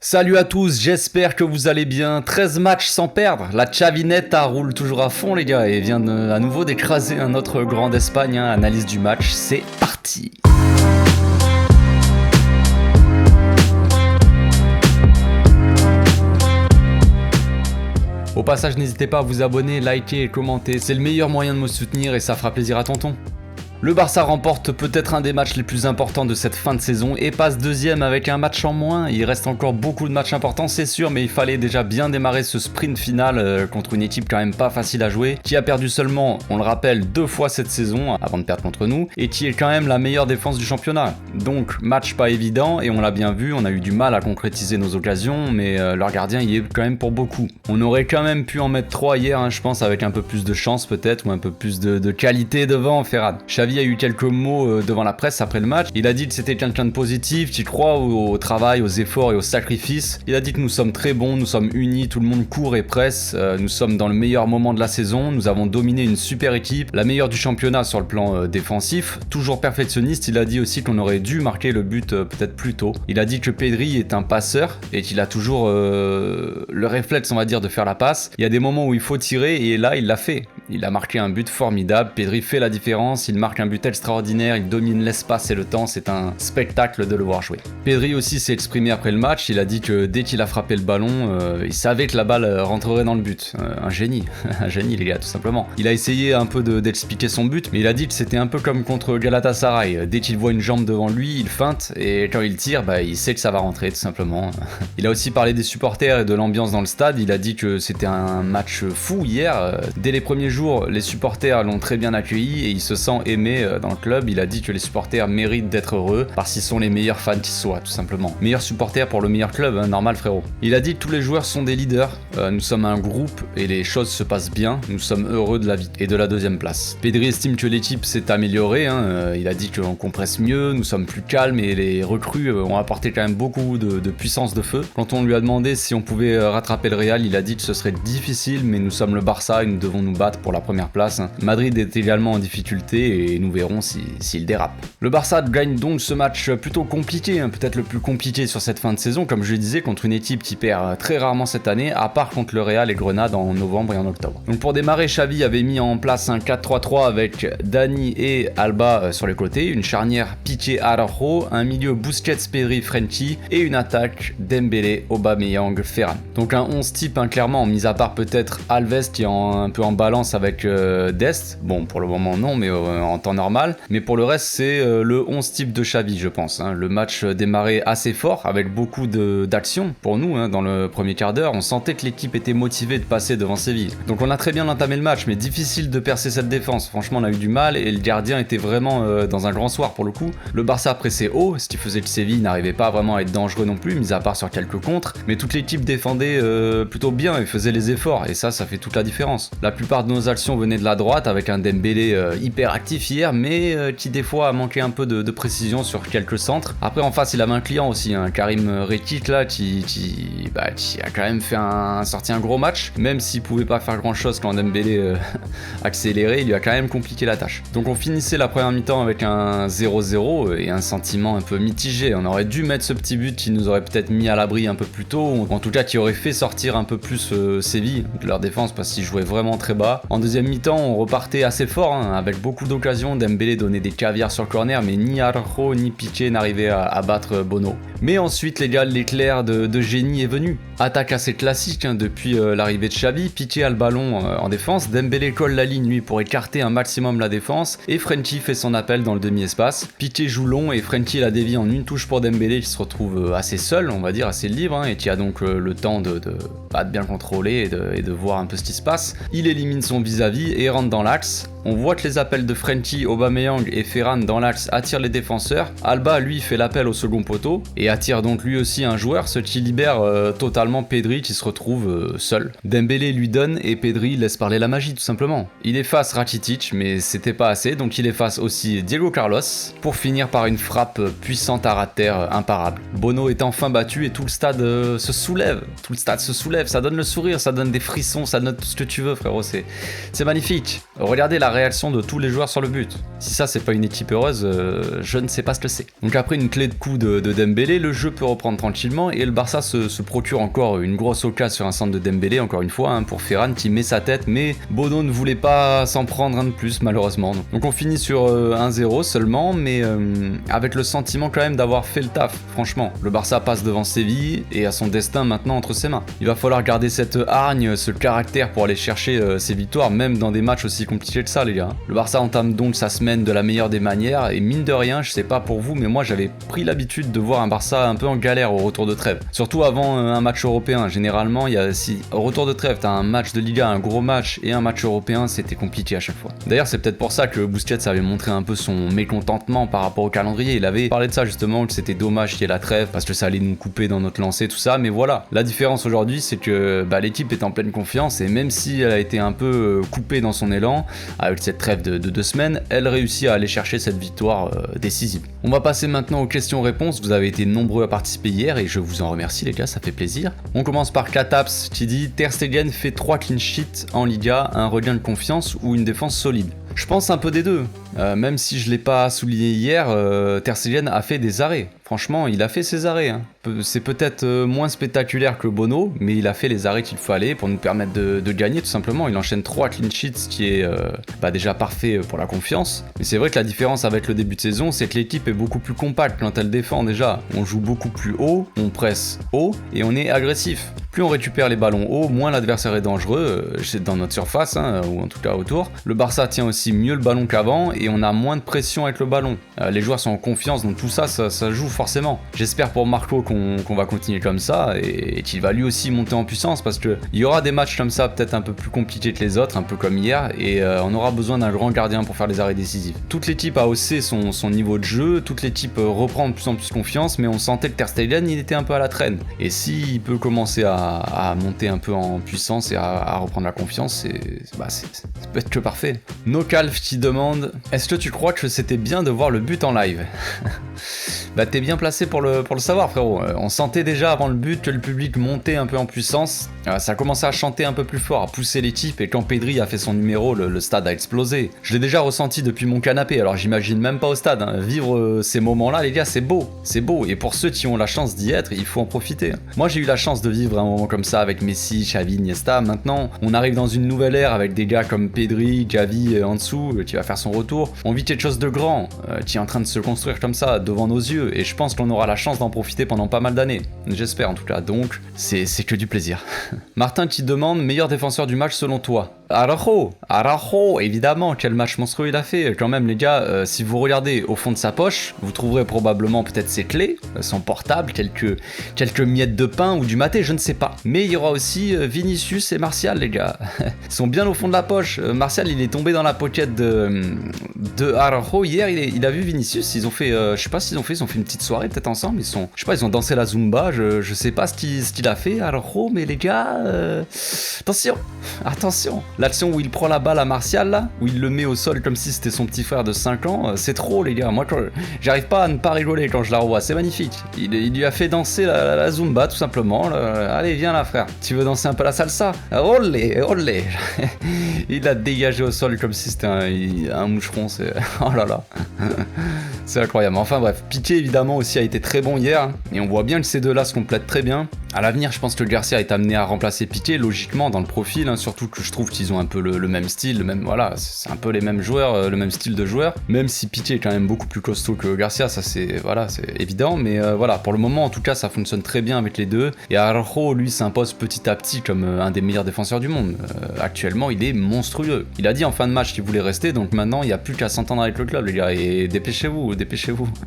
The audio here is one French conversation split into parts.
Salut à tous, j'espère que vous allez bien. 13 matchs sans perdre, la Chavineta roule toujours à fond les gars et vient à nouveau d'écraser un autre grand d'Espagne. Analyse du match, c'est parti. Au passage, n'hésitez pas à vous abonner, liker et commenter, c'est le meilleur moyen de me soutenir et ça fera plaisir à tonton. Le Barça remporte peut-être un des matchs les plus importants de cette fin de saison et passe deuxième avec un match en moins. Il reste encore beaucoup de matchs importants, c'est sûr, mais il fallait déjà bien démarrer ce sprint final contre une équipe quand même pas facile à jouer, qui a perdu seulement, on le rappelle, 2 fois cette saison avant de perdre contre nous, et qui est quand même la meilleure défense du championnat. Donc match pas évident, et on l'a bien vu, on a eu du mal à concrétiser nos occasions, mais leur gardien y est quand même pour beaucoup. On aurait quand même pu en mettre 3 hier, je pense, avec un peu plus de chance peut-être, ou un peu plus de qualité devant Ferran. Xavi a eu quelques mots devant la presse après le match. Il a dit que c'était quelqu'un de positif, qui croit au travail, aux efforts et aux sacrifices. Il a dit que nous sommes très bons, nous sommes unis, tout le monde court et presse. Nous sommes dans le meilleur moment de la saison. Nous avons dominé une super équipe, la meilleure du championnat sur le plan défensif. Toujours perfectionniste, il a dit aussi qu'on aurait dû marquer le but peut-être plus tôt. Il a dit que Pedri est un passeur et qu'il a toujours le réflexe, on va dire, de faire la passe. Il y a des moments où il faut tirer et là, il l'a fait. Il a marqué un but formidable. Pedri fait la différence, il marque un but extraordinaire, il domine l'espace et le temps, c'est un spectacle de le voir jouer. Pedri aussi s'est exprimé après le match, il a dit que dès qu'il a frappé le ballon, il savait que la balle rentrerait dans le but. Un génie, un génie les gars, tout simplement. Il a essayé un peu d'expliquer son but, mais il a dit que c'était un peu comme contre Galatasaray. Dès qu'il voit une jambe devant lui, il feinte, et quand il tire, il sait que ça va rentrer, tout simplement. Il a aussi parlé des supporters et de l'ambiance dans le stade, il a dit que c'était un match fou hier. Dès les premiers jours, les supporters l'ont très bien accueilli et il se sent aimé dans le club. Il a dit que les supporters méritent d'être heureux parce qu'ils sont les meilleurs fans qui soient, tout simplement. Meilleurs supporters pour le meilleur club, normal frérot. Il a dit que tous les joueurs sont des leaders, nous sommes un groupe et les choses se passent bien, nous sommes heureux de la vie et de la deuxième place. Pedri estime que l'équipe s'est améliorée, il a dit qu'on compresse mieux, nous sommes plus calmes et les recrues ont apporté quand même beaucoup de puissance de feu. Quand on lui a demandé si on pouvait rattraper le Real, il a dit que ce serait difficile, mais nous sommes le Barça et nous devons nous battre pour la première place. Madrid est également en difficulté et nous verrons s'il dérape. Le Barça gagne donc ce match plutôt compliqué, peut-être le plus compliqué sur cette fin de saison, comme je le disais, contre une équipe qui perd très rarement cette année, à part contre le Real et Grenade en novembre et en octobre. Donc pour démarrer, Xavi avait mis en place un 4-3-3 avec Dani et Alba sur les côtés, une charnière Piqué Araujo, un milieu Busquets, Pedri, Frenkie et une attaque Dembélé, Aubameyang, Ferran. Donc un 11 type clairement, mis à part peut-être Alves qui est un peu en balance avec Dest. Bon, pour le moment non, mais en temps normal. Mais pour le reste, c'est le 11 type de Xavi, je pense. Le match démarrait assez fort, avec beaucoup d'action pour nous. Dans le premier quart d'heure, on sentait que l'équipe était motivée de passer devant Séville. Donc on a très bien entamé le match, mais difficile de percer cette défense. Franchement, on a eu du mal et le gardien était vraiment dans un grand soir pour le coup. Le Barça pressait haut, ce qui faisait que Séville n'arrivait pas vraiment à être dangereux non plus, mis à part sur quelques contres. Mais toute l'équipe défendait plutôt bien et faisait les efforts, et ça fait toute la différence. La plupart de nos actions venaient de la droite, avec un Dembélé hyper actif hier, mais qui des fois a manqué un peu de précision sur quelques centres. Après en face il avait un client aussi, Karim Rekik là, qui a quand même sorti un gros match, même s'il pouvait pas faire grand chose quand Dembélé accélérait, il lui a quand même compliqué la tâche. Donc on finissait la première mi-temps avec un 0-0 et un sentiment un peu mitigé. On aurait dû mettre ce petit but qui nous aurait peut-être mis à l'abri un peu plus tôt, ou en tout cas qui aurait fait sortir un peu plus Séville de leur défense, parce qu'ils jouaient vraiment très bas. En deuxième mi-temps on repartait assez fort, avec beaucoup d'occasions. Dembélé donnait des caviars sur le corner, mais ni Araujo ni Piqué n'arrivaient à battre Bono. Mais ensuite les gars, l'éclair de génie est venu. Attaque assez classique depuis l'arrivée de Xavi. Piqué a le ballon en défense, Dembélé colle la ligne lui pour écarter un maximum la défense, et Frenkie fait son appel dans le demi-espace. Piqué joue long et Frenkie la dévie en une touche pour Dembélé, qui se retrouve assez seul, on va dire assez libre, et qui a donc le temps de bien contrôler et de voir un peu ce qui se passe. Il élimine son vis-à-vis et rentre dans l'axe. On voit que les appels de Frenkie, Aubameyang et Ferran dans l'axe attirent les défenseurs. Alba lui fait l'appel au second poteau et attire donc lui aussi un joueur, ce qui libère totalement Pedri qui se retrouve seul. Dembélé lui donne et Pedri laisse parler la magie tout simplement. Il efface Rakitic, mais c'était pas assez, donc il efface aussi Diego Carlos pour finir par une frappe puissante à ras de terre imparable. Bono est enfin battu et tout le stade se soulève. Tout le stade se soulève, ça donne le sourire, ça donne des frissons, ça donne tout ce que tu veux frérot, c'est magnifique. Regardez la la réaction de tous les joueurs sur le but. Si ça c'est pas une équipe heureuse, je ne sais pas ce que c'est. Donc après une clé de coup de Dembélé, le jeu peut reprendre tranquillement et le Barça se procure encore une grosse occasion sur un centre de Dembélé, encore une fois, pour Ferran qui met sa tête, mais Bono ne voulait pas s'en prendre un de plus malheureusement. Donc on finit sur 1-0 seulement, mais avec le sentiment quand même d'avoir fait le taf. Franchement, le Barça passe devant Séville et a son destin maintenant entre ses mains. Il va falloir garder cette hargne, ce caractère pour aller chercher ces victoires, même dans des matchs aussi compliqués que ça, les gars. Le Barça entame donc sa semaine de la meilleure des manières, et mine de rien, je sais pas pour vous, mais moi j'avais pris l'habitude de voir un Barça un peu en galère au retour de trêve. Surtout avant un match européen. Généralement, si au retour de trêve, t'as un match de Liga, un gros match et un match européen, c'était compliqué à chaque fois. D'ailleurs, c'est peut-être pour ça que Busquets avait montré un peu son mécontentement par rapport au calendrier. Il avait parlé de ça justement, que c'était dommage qu'il y ait la trêve parce que ça allait nous couper dans notre lancée, tout ça. Mais voilà, la différence aujourd'hui, c'est que l'équipe est en pleine confiance et même si elle a été un peu coupée dans son élan avec cette trêve de 2 semaines, elle réussit à aller chercher cette victoire décisive. On va passer maintenant aux questions-réponses. Vous avez été nombreux à participer hier et je vous en remercie les gars, ça fait plaisir. On commence par Kataps qui dit Ter Stegen fait 3 clean sheets en Liga, un regain de confiance ou une défense solide. Je pense un peu des deux. Même si je l'ai pas souligné hier, Ter Stegen a fait des arrêts. Franchement, il a fait ses arrêts. C'est peut-être moins spectaculaire que Bono, mais il a fait les arrêts qu'il fallait pour nous permettre de gagner tout simplement. Il enchaîne 3 clean sheets, ce qui est déjà parfait pour la confiance. Mais c'est vrai que la différence avec le début de saison, c'est que l'équipe est beaucoup plus compacte quand elle défend déjà. On joue beaucoup plus haut, on presse haut et on est agressif. Plus on récupère les ballons hauts, moins l'adversaire est dangereux, dans notre surface, ou en tout cas autour. Le Barça tient aussi mieux le ballon qu'avant et on a moins de pression avec le ballon. Les joueurs sont en confiance, donc tout ça joue forcément. J'espère pour Marco qu'on va continuer comme ça et qu'il va lui aussi monter en puissance parce qu'il y aura des matchs comme ça peut-être un peu plus compliqués que les autres, un peu comme hier, et on aura besoin d'un grand gardien pour faire les arrêts décisifs. Toute l'équipe a haussé son niveau de jeu, toute l'équipe reprend de plus en plus confiance, mais on sentait que Ter Stegen il était un peu à la traîne. Et s'il peut commencer à monter un peu en puissance et à reprendre la confiance, ça peut être que parfait. NoCalf qui demande est-ce que tu crois que c'était bien de voir le but en live? T'es bien placé pour le savoir frérot. On sentait déjà avant le but que le public montait un peu en puissance, ça commençait à chanter un peu plus fort, à pousser l'équipe, et quand Pedri a fait son numéro, le stade a explosé. Je l'ai déjà ressenti depuis mon canapé, alors j'imagine même pas au stade. Vivre ces moments-là les gars, c'est beau, et pour ceux qui ont la chance d'y être, il faut en profiter. Moi j'ai eu la chance de vivre un moment comme ça avec Messi, Xavi, Iniesta. Maintenant on arrive dans une nouvelle ère avec des gars comme Pedri, Gavi en dessous, qui va faire son retour. On vit quelque chose de grand, qui est en train de se construire comme ça devant nos yeux, et je pense qu'on aura la chance d'en profiter pendant pas mal d'années. J'espère en tout cas, donc c'est que du plaisir. Martin qui demande meilleur défenseur du match selon toi. Araujo, évidemment, quel match monstrueux il a fait. Quand même les gars, si vous regardez au fond de sa poche, vous trouverez probablement peut-être ses clés, son portable, quelques miettes de pain ou du maté, je ne sais pas. Mais il y aura aussi Vinicius et Martial les gars. Ils sont bien au fond de la poche. Martial il est tombé dans la pocket de Araujo hier, il a vu Vinicius, ils ont fait, je sais pas ce qu'ils ont fait, ils ont fait une petite soirée peut-être ensemble, ils ont dansé la Zumba, je sais pas ce qu'il a fait Araujo, mais les gars, attention. L'action où il prend la balle à Martial, là, où il le met au sol comme si c'était son petit frère de 5 ans, c'est trop les gars. Moi, j'arrive pas à ne pas rigoler quand je la revois, c'est magnifique. Il lui a fait danser la Zumba, tout simplement. Allez, viens là, frère. Tu veux danser un peu la salsa? Olé. Il l'a dégagé au sol comme si c'était un moucheron, c'est... Oh là là. C'est incroyable. Enfin bref, Piqué, évidemment, aussi a été très bon hier, et on voit bien que ces deux-là se complètent très bien. À l'avenir, je pense que Garcia est amené à remplacer Piqué, logiquement, dans le profil, surtout que je trouve qu'ils ont un peu le même style, voilà, c'est un peu les mêmes joueurs, le même style de joueur, même si Piqué est quand même beaucoup plus costaud que Garcia, ça c'est évident, mais voilà, pour le moment, en tout cas, ça fonctionne très bien avec les deux, et Araujo, lui, s'impose petit à petit comme un des meilleurs défenseurs du monde. Actuellement, il est monstrueux. Il a dit en fin de match qu'il voulait rester, donc maintenant, il n'y a plus qu'à s'entendre avec le club, les gars, et dépêchez-vous.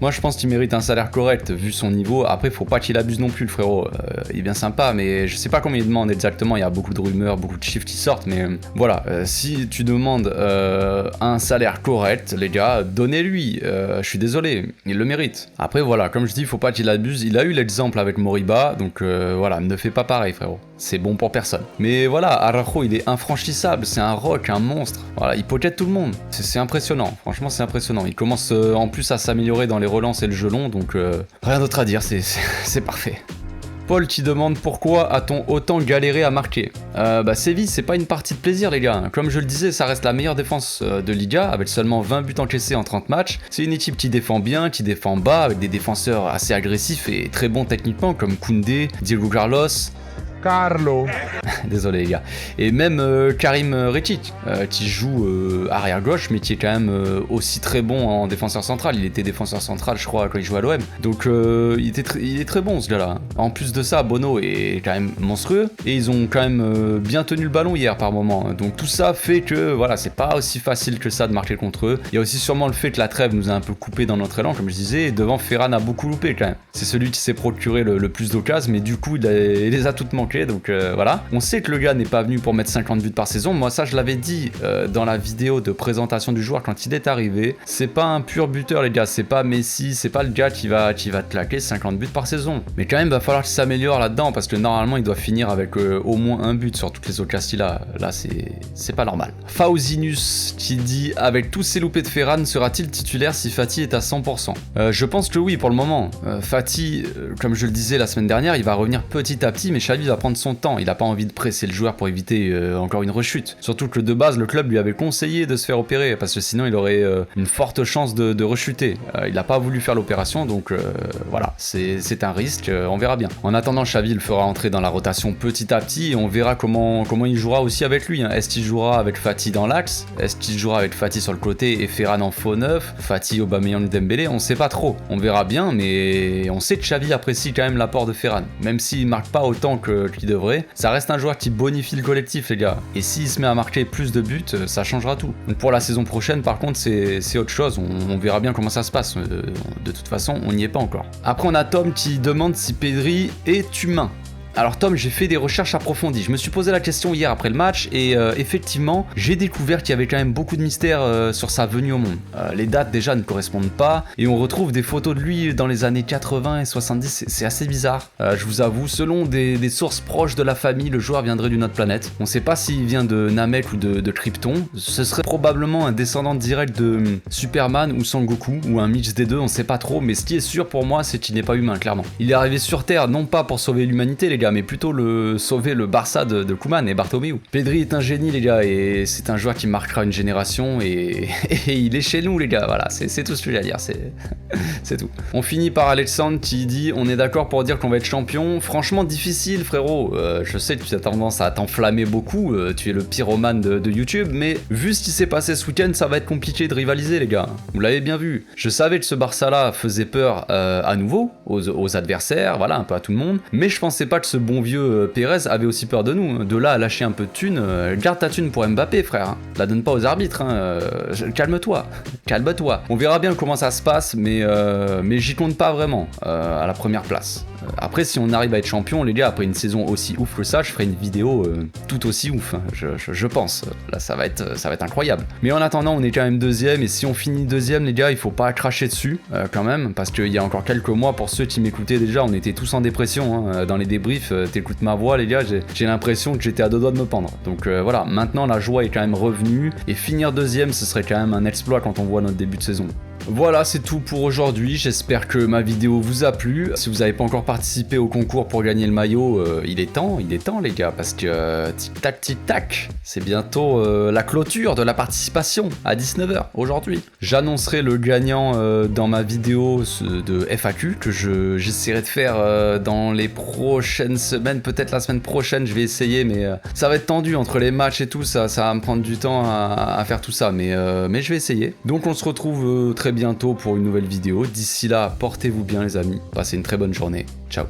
Moi, je pense qu'il mérite un salaire correct, vu son niveau. Après, faut pas qu'il abuse non plus, le frérot. Il est bien sympa, mais je sais pas combien il demande exactement, il y a beaucoup de rumeurs, beaucoup de chiffres qui sortent, mais voilà, si tu demandes un salaire correct, les gars, donnez-lui, je suis désolé, il le mérite. Après voilà, comme je dis, faut pas qu'il abuse, il a eu l'exemple avec Moriba, donc voilà, ne fais pas pareil frérot, c'est bon pour personne. Mais voilà, Araujo il est infranchissable, c'est un rock, un monstre, voilà, il pocket tout le monde, c'est impressionnant, franchement c'est impressionnant, il commence en plus à s'améliorer dans les relances et le jeu long, donc rien d'autre à dire, c'est parfait. Paul qui demande pourquoi a-t-on autant galéré à marquer. Séville, c'est pas une partie de plaisir les gars. Comme je le disais, ça reste la meilleure défense de Liga, avec seulement 20 buts encaissés en 30 matchs. C'est une équipe qui défend bien, qui défend bas, avec des défenseurs assez agressifs et très bons techniquement, comme Koundé, Diego Carlos. Désolé les gars. Et même Karim Rečić, qui joue arrière gauche, mais qui est quand même aussi très bon en défenseur central. Il était défenseur central, je crois, quand il jouait à l'OM. Donc il est très bon ce gars-là. En plus de ça, Bono est quand même monstrueux. Et ils ont quand même bien tenu le ballon hier par moment. Donc tout ça fait que voilà, c'est pas aussi facile que ça de marquer contre eux. Il y a aussi sûrement le fait que la trêve nous a un peu coupé dans notre élan, comme je disais. Et devant, Ferran a beaucoup loupé quand même. C'est celui qui s'est procuré le plus d'occasions, mais du coup, il les a toutes manquées. Donc voilà. On sait que le gars n'est pas venu pour mettre 50 buts par saison. Moi, ça, je l'avais dit dans la vidéo de présentation du joueur quand il est arrivé. C'est pas un pur buteur, les gars. C'est pas Messi. C'est pas le gars qui va te claquer 50 buts par saison. Mais quand même, il va falloir qu'il s'améliore là-dedans parce que normalement, il doit finir avec au moins un but sur toutes les occasions qu'il a. Là, c'est pas normal. Fauzinus qui dit avec tous ces loupés de Ferran, sera-t-il titulaire si Fati est à 100%? Je pense que oui pour le moment. Fati, comme je le disais la semaine dernière, il va revenir petit à petit, mais Xavi va prendre son temps. Il a pas envie de presser le joueur pour éviter encore une rechute. Surtout que de base, le club lui avait conseillé de se faire opérer parce que sinon il aurait une forte chance de rechuter. Il n'a pas voulu faire l'opération, donc voilà, c'est un risque, on verra bien. En attendant, Xavi le fera entrer dans la rotation petit à petit et on verra comment il jouera aussi avec lui. Est-ce qu'il jouera avec Fati dans l'axe? Est-ce qu'il jouera avec Fati sur le côté et Ferran en faux neuf? Fati, Aubameyang, Dembélé? On sait pas trop. On verra bien, mais on sait que Xavi apprécie quand même l'apport de Ferran. Même s'il marque pas autant qu'il devrait, ça reste un joueur qui bonifie le collectif les gars. Et s'il se met à marquer plus de buts, ça changera tout. Donc pour la saison prochaine par contre c'est autre chose, on verra bien comment ça se passe. De toute façon on n'y est pas encore. Après on a Tom qui demande si Pedri est humain. Alors Tom, j'ai fait des recherches approfondies. Je me suis posé la question hier après le match et effectivement, j'ai découvert qu'il y avait quand même beaucoup de mystères sur sa venue au monde. Les dates déjà ne correspondent pas et on retrouve des photos de lui dans les années 80 et 70. C'est assez bizarre. Je vous avoue, selon des sources proches de la famille, le joueur viendrait d'une autre planète. On sait pas s'il vient de Namek ou de Krypton. Ce serait probablement un descendant direct de Superman ou Sangoku ou un mix des deux, on sait pas trop. Mais ce qui est sûr pour moi, c'est qu'il n'est pas humain, clairement. Il est arrivé sur Terre non pas pour sauver l'humanité, les gars, mais plutôt sauver le Barça de Koeman et Bartomeu. Pedri est un génie les gars et c'est un joueur qui marquera une génération et il est chez nous les gars, voilà, c'est tout ce que j'ai à dire, c'est tout. On finit par Alexandre qui dit on est d'accord pour dire qu'on va être champion. Franchement difficile frérot, je sais que tu as tendance à t'enflammer beaucoup, tu es le pyromane de YouTube, mais vu ce qui s'est passé ce week-end, ça va être compliqué de rivaliser les gars, vous l'avez bien vu. Je savais que ce Barça là faisait peur à nouveau aux adversaires, voilà, un peu à tout le monde, mais je pensais pas que ce bon vieux Pérez avait aussi peur de nous. De là à lâcher un peu de thunes, garde ta thune pour Mbappé frère, la donne pas aux arbitres, calme-toi. On verra bien comment ça se passe, mais j'y compte pas vraiment à la première place. Après si on arrive à être champion les gars, après une saison aussi ouf que ça, je ferai une vidéo tout aussi ouf, je pense. Là ça va être incroyable. Mais en attendant on est quand même deuxième et si on finit deuxième les gars, il faut pas cracher dessus quand même, parce qu'il y a encore quelques mois, pour ceux qui m'écoutaient déjà, on était tous en dépression dans les débriefs, t'écoutes ma voix les gars, j'ai l'impression que j'étais à deux doigts de me pendre. Donc voilà, maintenant la joie est quand même revenue et finir deuxième ce serait quand même un exploit quand on voit notre début de saison. Voilà, c'est tout pour aujourd'hui, j'espère que ma vidéo vous a plu. Si vous n'avez pas encore participé au concours pour gagner le maillot, il est temps les gars, parce que tic tac, c'est bientôt la clôture de la participation à 19h aujourd'hui. J'annoncerai le gagnant dans ma vidéo de FAQ que j'essaierai de faire dans les prochaines semaines, peut-être la semaine prochaine, je vais essayer, mais ça va être tendu entre les matchs et tout, ça va me prendre du temps à faire tout ça, mais je vais essayer. Donc on se retrouve très bientôt pour une nouvelle vidéo. D'ici là, portez-vous bien les amis. Passez une très bonne journée. Ciao.